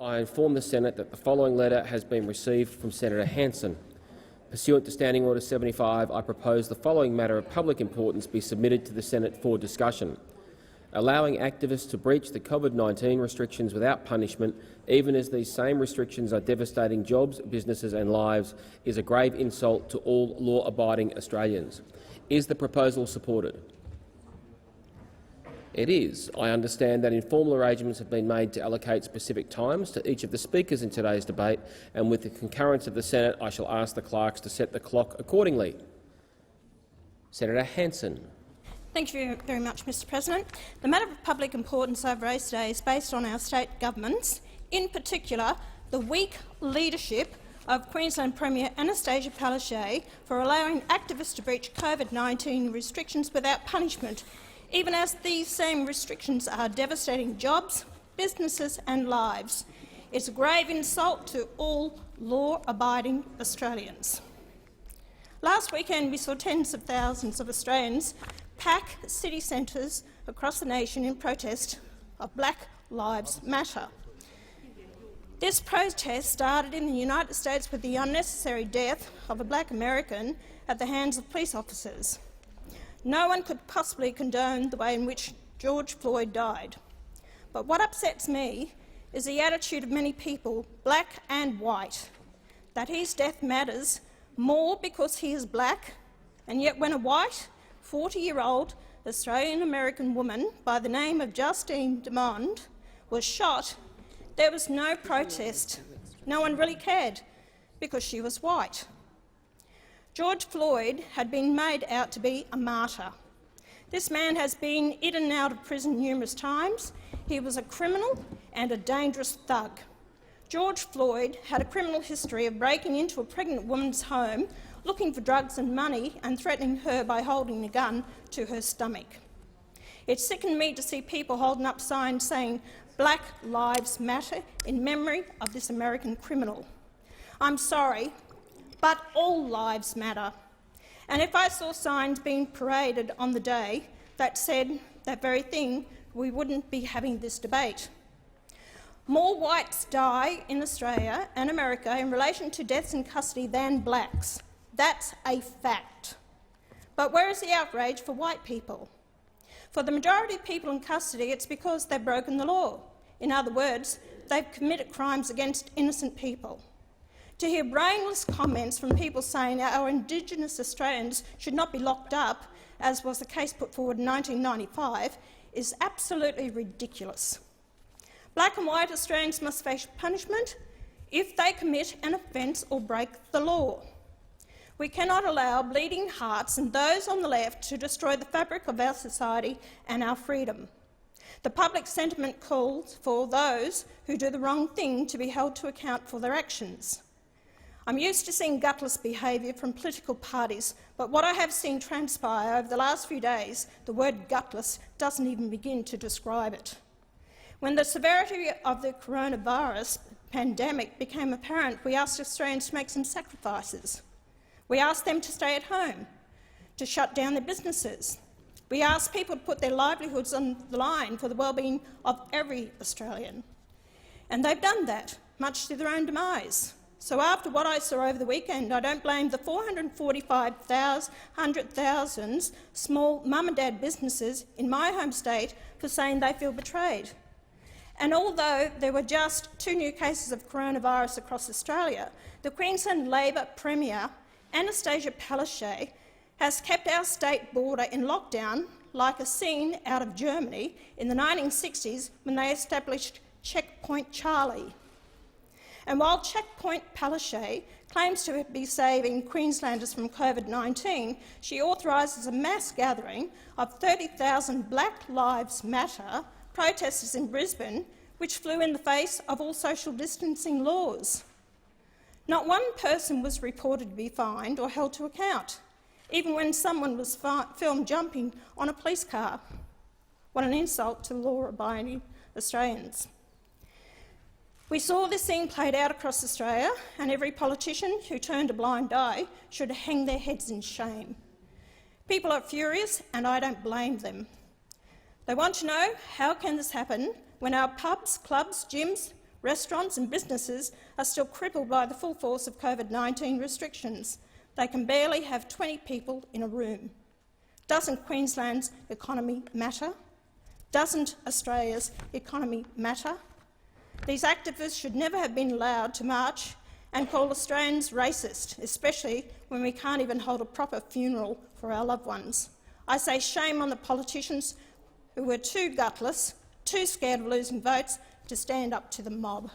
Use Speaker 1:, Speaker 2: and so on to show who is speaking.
Speaker 1: I inform the Senate that the following letter has been received from Senator Hanson. Pursuant to Standing Order 75, I propose the following matter of public importance be submitted to the Senate for discussion. Allowing activists to breach the COVID-19 restrictions without punishment, even as these same restrictions are devastating jobs, businesses and lives, is a grave insult to all law-abiding Australians. Is the proposal supported? It is. I understand that informal arrangements have been made to allocate specific times to each of the speakers in today's debate, and with the concurrence of the Senate, I shall ask the clerks to set the clock accordingly. Senator Hanson.
Speaker 2: Thank you very much, Mr President. The matter of public importance I've raised today is based on our state governments, in particular the weak leadership of Queensland Premier Anastasia Palaszczuk for allowing activists to breach COVID-19 restrictions without punishment, even as these same restrictions are devastating jobs, businesses and lives. It's a grave insult to all law-abiding Australians. Last weekend we saw tens of thousands of Australians pack city centres across the nation in protest of Black Lives Matter. This protest started in the United States with the unnecessary death of a Black American at the hands of police officers. No one could possibly condone the way in which George Floyd died. But what upsets me is the attitude of many people, black and white, that his death matters more because he is black, and yet when a white, 40-year-old Australian-American woman by the name of Justine Damond was shot, there was no protest. No one really cared because she was white. George Floyd had been made out to be a martyr. This man has been in and out of prison numerous times. He was a criminal and a dangerous thug. George Floyd had a criminal history of breaking into a pregnant woman's home, looking for drugs and money and threatening her by holding a gun to her stomach. It sickened me to see people holding up signs saying Black Lives Matter in memory of this American criminal. I'm sorry, but all lives matter. And if I saw signs being paraded on the day that said that very thing, we wouldn't be having this debate. More whites die in Australia and America in relation to deaths in custody than blacks. That's a fact. But where is the outrage for white people? For the majority of people in custody, it's because they've broken the law. In other words, they've committed crimes against innocent people. To hear brainless comments from people saying our Indigenous Australians should not be locked up, as was the case put forward in 1995, is absolutely ridiculous. Black and white Australians must face punishment if they commit an offence or break the law. We cannot allow bleeding hearts and those on the left to destroy the fabric of our society and our freedom. The public sentiment calls for those who do the wrong thing to be held to account for their actions. I'm used to seeing gutless behaviour from political parties, but what I have seen transpire over the last few days, the word gutless doesn't even begin to describe it. When the severity of the coronavirus pandemic became apparent, we asked Australians to make some sacrifices. We asked them to stay at home, to shut down their businesses. We asked people to put their livelihoods on the line for the well-being of every Australian. And they've done that, much to their own demise. So after what I saw over the weekend, I don't blame the 445,000 small mum and dad businesses in my home state for saying they feel betrayed. And although there were just 2 new cases of coronavirus across Australia, the Queensland Labor Premier Anastasia Palaszczuk has kept our state border in lockdown like a scene out of Germany in the 1960s when they established Checkpoint Charlie. And while Checkpoint Palaszczuk claims to be saving Queenslanders from COVID-19, she authorises a mass gathering of 30,000 Black Lives Matter protesters in Brisbane, which flew in the face of all social distancing laws. Not one person was reported to be fined or held to account, even when someone was filmed jumping on a police car. What an insult to law-abiding Australians. We saw this scene played out across Australia, and every politician who turned a blind eye should hang their heads in shame. People are furious, and I don't blame them. They want to know how can this happen when our pubs, clubs, gyms, Restaurants and businesses are still crippled by the full force of COVID-19 restrictions. They can barely have 20 people in a room. Doesn't Queensland's economy matter? Doesn't Australia's economy matter? These activists should never have been allowed to march and call Australians racist, especially when we can't even hold a proper funeral for our loved ones. I say shame on the politicians who were too gutless, too scared of losing votes to stand up to the mob.